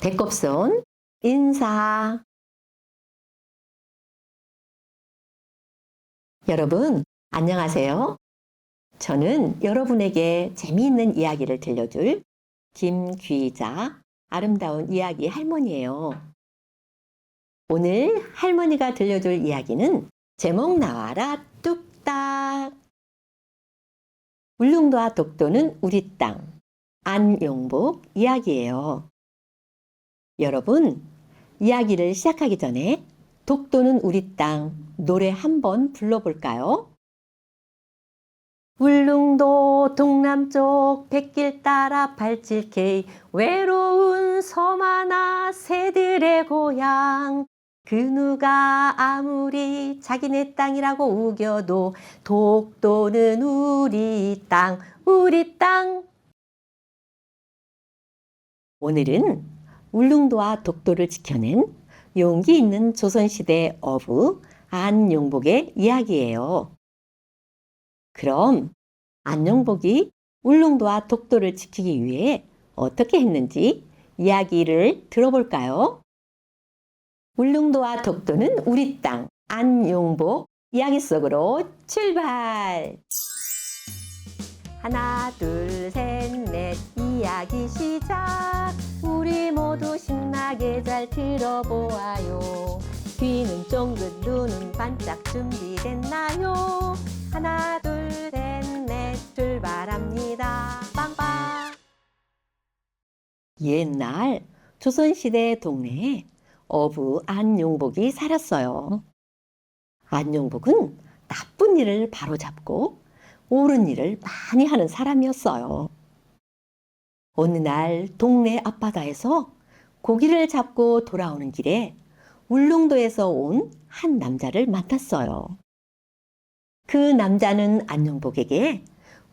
배꼽손 인사. 여러분, 안녕하세요. 저는 여러분에게 재미있는 이야기를 들려줄 김귀자, 아름다운 이야기 할머니예요. 오늘 할머니가 들려줄 이야기는 제목 나와라 뚝딱. 울릉도와 독도는 우리 땅, 안용복 이야기예요. 여러분, 이야기를 시작하기 전에 독도는 우리 땅 노래 한번 불러볼까요? 울릉도 동남쪽 백길 따라 87K 외로운 섬 하나 새들의 고향. 그 누가 아무리 자기네 땅이라고 우겨도 독도는 우리 땅, 우리 땅. 오늘은 울릉도와 독도를 지켜낸 용기 있는 조선시대 어부 안용복의 이야기예요. 그럼 안용복이 울릉도와 독도를 지키기 위해 어떻게 했는지 이야기를 들어볼까요? 울릉도와 독도는 우리 땅, 안용복 이야기 속으로 출발! 하나, 둘, 셋, 넷, 이야기 시작! 우리 모두 신나게 잘 들어보아요. 귀는 쫑긋, 눈은 반짝 준비됐나요? 하나, 둘, 셋, 넷, 출발합니다. 빵빵! 옛날 조선시대 동네에 어부 안용복이 살았어요. 안용복은 나쁜 일을 바로잡고 옳은 일을 많이 하는 사람이었어요. 어느 날 동네 앞바다에서 고기를 잡고 돌아오는 길에 울릉도에서 온 한 남자를 만났어요. 그 남자는 안용복에게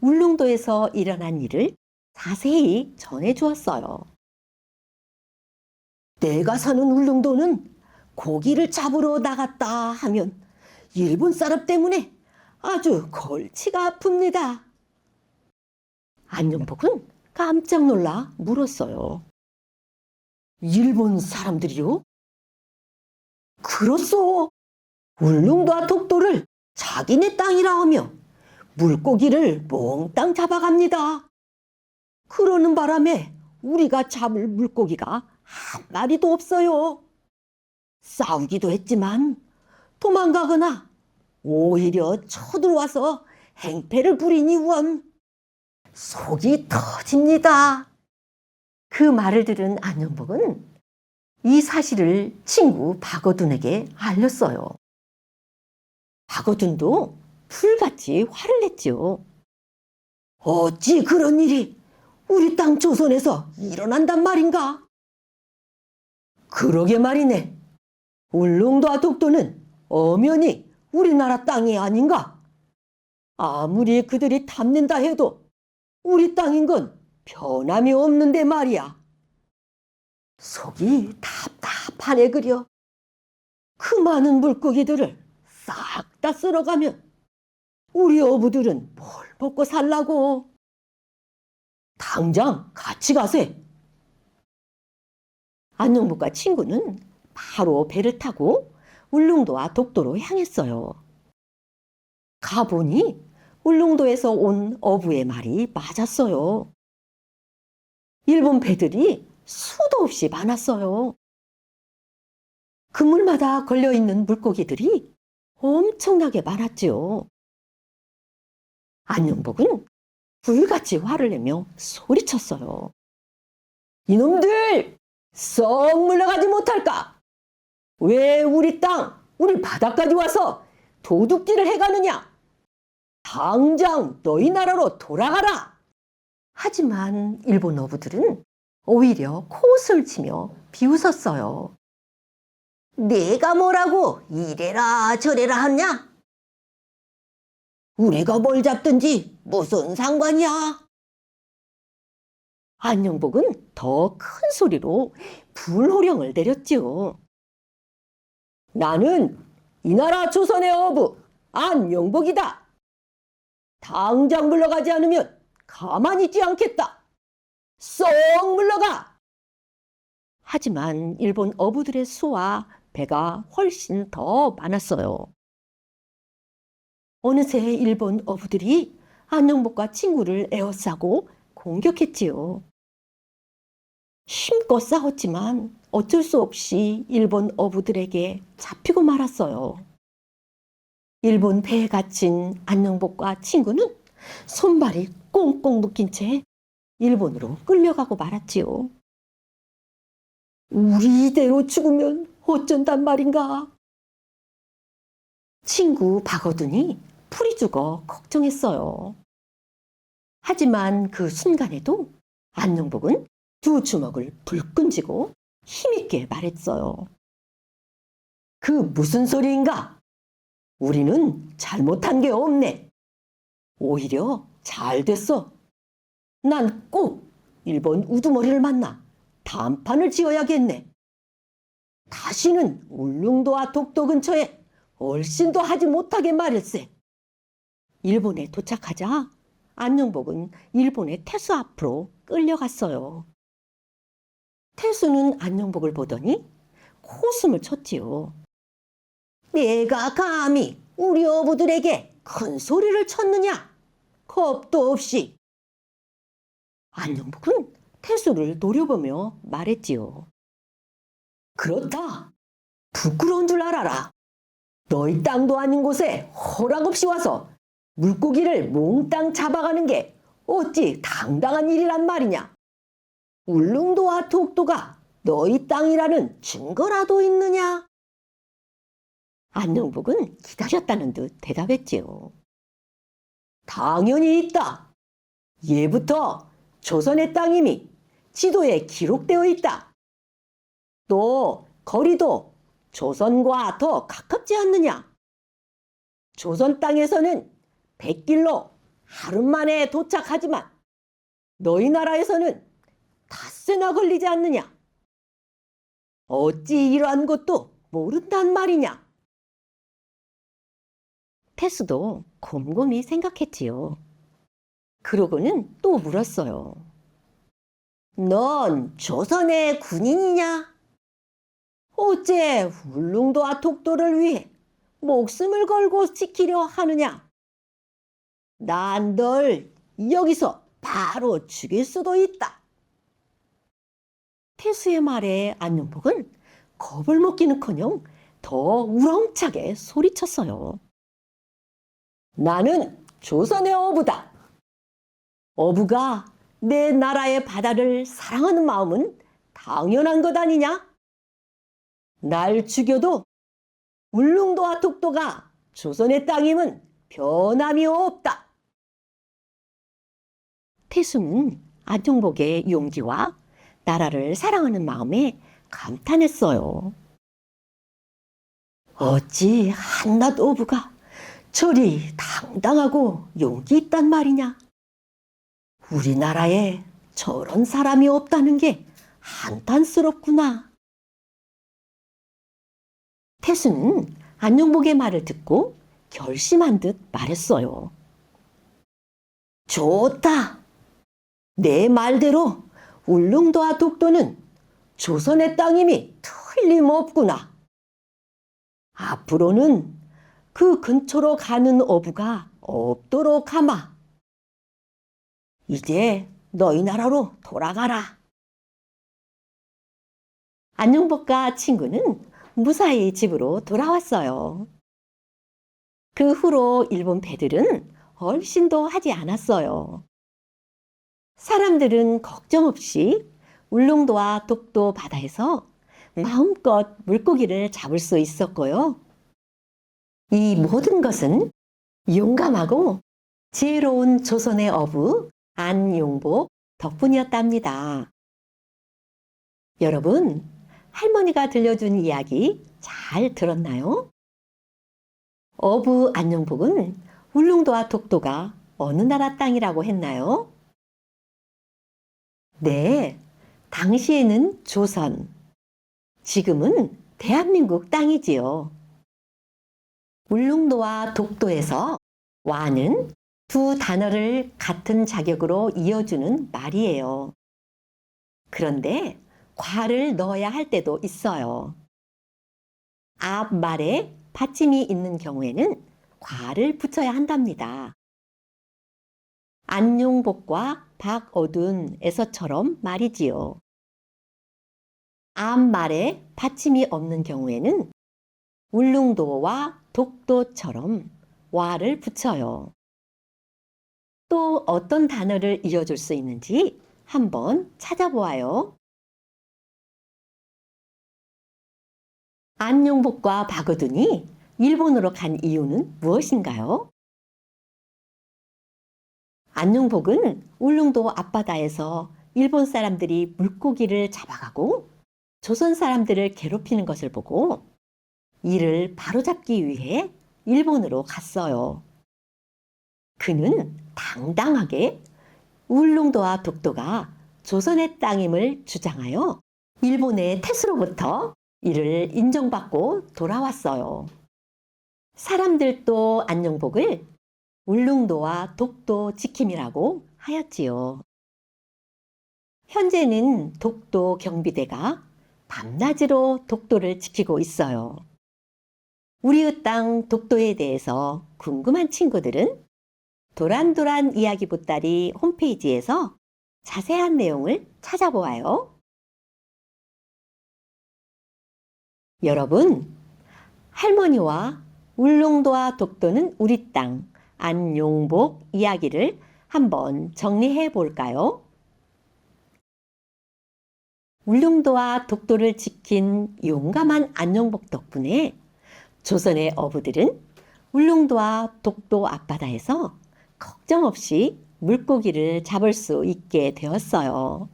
울릉도에서 일어난 일을 자세히 전해 주었어요. 내가 사는 울릉도는 고기를 잡으러 나갔다 하면 일본 사람 때문에 아주 골치가 아픕니다. 안용복은 깜짝 놀라 물었어요. 일본 사람들이요? 그렇소. 울릉도와 독도를 자기네 땅이라 하며 물고기를 몽땅 잡아갑니다. 그러는 바람에 우리가 잡을 물고기가 한 마리도 없어요. 싸우기도 했지만 도망가거나 오히려 쳐들어와서 행패를 부리니 원 속이 터집니다. 그 말을 들은 안용복은 이 사실을 친구 박어둔에게 알렸어요. 박어둔도 불같이 화를 냈지요. 어찌 그런 일이 우리 땅 조선에서 일어난단 말인가? 그러게 말이네. 울릉도와 독도는 엄연히 우리나라 땅이 아닌가? 아무리 그들이 탐낸다 해도 우리 땅인 건 변함이 없는데 말이야. 속이 답답하네 그려. 그 많은 물고기들을 싹 다 쓸어가면 우리 어부들은 뭘 먹고 살라고. 당장 같이 가세. 안용복과 친구는 바로 배를 타고 울릉도와 독도로 향했어요. 가보니 울릉도에서 온 어부의 말이 맞았어요. 일본 배들이 수도 없이 많았어요. 그물마다 걸려있는 물고기들이 엄청나게 많았지요. 안용복은 불같이 화를 내며 소리쳤어요. 이놈들! 썩 물러가지 못할까? 왜 우리 땅, 우리 바다까지 와서 도둑질을 해가느냐? 당장 너희 나라로 돌아가라! 하지만 일본 어부들은 오히려 코웃음을 치며 비웃었어요. 내가 뭐라고 이래라 저래라 하냐? 우리가 뭘 잡든지 무슨 상관이야? 안용복은 더 큰 소리로 불호령을 내렸지요. 나는 이 나라 조선의 어부 안용복이다. 당장 물러가지 않으면 가만히 있지 않겠다. 쏙 물러가! 하지만 일본 어부들의 수와 배가 훨씬 더 많았어요. 어느새 일본 어부들이 안녕복과 친구를 에워싸고 공격했지요. 힘껏 싸웠지만 어쩔 수 없이 일본 어부들에게 잡히고 말았어요. 일본 배에 갇힌 안녕복과 친구는 손발이 꽁꽁 묶인 채 일본으로 끌려가고 말았지요. 우리 이대로 죽으면 어쩐단 말인가? 친구 박어둔이 풀이 죽어 걱정했어요. 하지만 그 순간에도 안녕복은 두 주먹을 불끈 쥐고 힘있게 말했어요. 그 무슨 소리인가? 우리는 잘못한 게 없네. 오히려 잘 됐어. 난 꼭 일본 우두머리를 만나 단판을 지어야겠네. 다시는 울릉도와 독도 근처에 얼씬도 하지 못하게 말일세. 일본에 도착하자 안녕복은 일본의 태수 앞으로 끌려갔어요. 태수는 안녕복을 보더니 코숨을 쳤지요. 내가 감히 우리 어부들에게 큰 소리를 쳤느냐? 겁도 없이. 안녕복은 태수를 노려보며 말했지요. 그렇다. 부끄러운 줄 알아라. 너희 땅도 아닌 곳에 허락 없이 와서 물고기를 몽땅 잡아가는 게 어찌 당당한 일이란 말이냐? 울릉도와 독도가 너희 땅이라는 증거라도 있느냐? 안녕복은 기다렸다는 듯 대답했지요. 당연히 있다. 예부터 조선의 땅임이 지도에 기록되어 있다. 또 거리도 조선과 더 가깝지 않느냐? 조선 땅에서는 100길로 하루 만에 도착하지만 너희 나라에서는 닷새나 걸리지 않느냐? 어찌 이러한 것도 모른단 말이냐? 태수도 곰곰이 생각했지요. 그러고는 또 물었어요. 넌 조선의 군인이냐? 어째 울릉도와 독도를 위해 목숨을 걸고 지키려 하느냐? 난 널 여기서 바로 죽일 수도 있다. 태수의 말에 안녕복은 겁을 먹기는커녕 더 우렁차게 소리쳤어요. 나는 조선의 어부다. 어부가 내 나라의 바다를 사랑하는 마음은 당연한 것 아니냐? 날 죽여도 울릉도와 독도가 조선의 땅임은 변함이 없다. 태수는 안녕복의 용기와 나라를 사랑하는 마음에 감탄했어요. 어찌 한낱 어부가 저리 당당하고 용기 있단 말이냐? 우리나라에 저런 사람이 없다는 게 한탄스럽구나. 태수는 안녕복의 말을 듣고 결심한 듯 말했어요. 좋다. 내 말대로 울릉도와 독도는 조선의 땅임이 틀림없구나. 앞으로는 그 근처로 가는 어부가 없도록 하마. 이제 너희 나라로 돌아가라. 안녕복과 친구는 무사히 집으로 돌아왔어요. 그 후로 일본 배들은 얼씬도 하지 않았어요. 사람들은 걱정 없이 울릉도와 독도 바다에서 마음껏 물고기를 잡을 수 있었고요. 이 모든 것은 용감하고 지혜로운 조선의 어부 안용복 덕분이었답니다. 여러분, 할머니가 들려준 이야기 잘 들었나요? 어부 안용복은 울릉도와 독도가 어느 나라 땅이라고 했나요? 네, 당시에는 조선, 지금은 대한민국 땅이지요. 울릉도와 독도에서 와는 두 단어를 같은 자격으로 이어주는 말이에요. 그런데 과를 넣어야 할 때도 있어요. 앞말에 받침이 있는 경우에는 과를 붙여야 한답니다. 안용복과 박어둔에서처럼 말이지요. 앞말에 받침이 없는 경우에는 울릉도와 독도처럼 와를 붙여요. 또 어떤 단어를 이어줄 수 있는지 한번 찾아보아요. 안용복과 박어둔이 일본으로 간 이유는 무엇인가요? 안용복은 울릉도 앞바다에서 일본 사람들이 물고기를 잡아가고 조선 사람들을 괴롭히는 것을 보고 이를 바로잡기 위해 일본으로 갔어요. 그는 당당하게 울릉도와 독도가 조선의 땅임을 주장하여 일본의 태수로부터 이를 인정받고 돌아왔어요. 사람들도 안용복을 울릉도와 독도 지킴이라고 하였지요. 현재는 독도 경비대가 밤낮으로 독도를 지키고 있어요. 우리의 땅 독도에 대해서 궁금한 친구들은 도란도란 이야기 보따리 홈페이지에서 자세한 내용을 찾아보아요. 여러분, 할머니와 울릉도와 독도는 우리 땅, 안용복 이야기를 한번 정리해 볼까요? 울릉도와 독도를 지킨 용감한 안용복 덕분에 조선의 어부들은 울릉도와 독도 앞바다에서 걱정 없이 물고기를 잡을 수 있게 되었어요.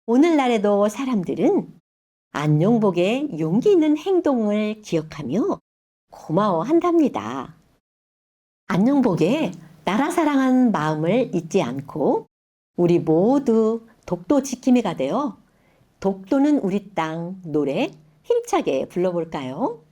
오늘날에도 사람들은 안용복의 용기 있는 행동을 기억하며 고마워한답니다. 안용복의 나라 사랑한 마음을 잊지 않고 우리 모두 독도 지킴이가 되어 독도는 우리 땅 노래 힘차게 불러볼까요?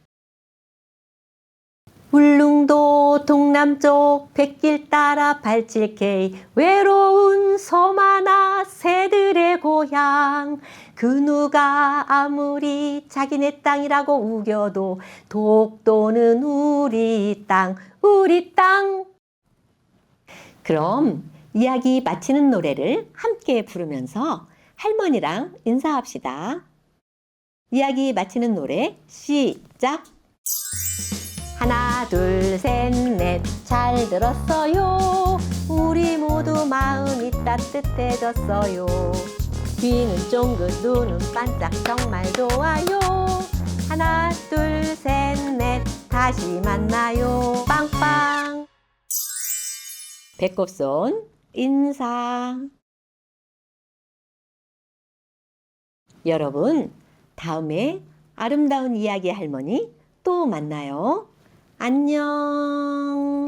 울릉도 동남쪽 백길 따라 87K 외로운 섬 하나 새들의 고향 그 누가 아무리 자기네 땅이라고 우겨도 독도는 우리 땅 우리 땅. 그럼 이야기 마치는 노래를 함께 부르면서 할머니랑 인사합시다. 이야기 마치는 노래 시작! 하나 둘 셋 넷 잘 들었어요. 우리 모두 마음이 따뜻해졌어요. 귀는 쫑긋 눈은 반짝 정말 좋아요. 하나 둘 셋 넷 다시 만나요. 빵빵. 배꼽손 인사. 여러분, 다음에 아름다운 이야기 할머니 또 만나요. 안녕.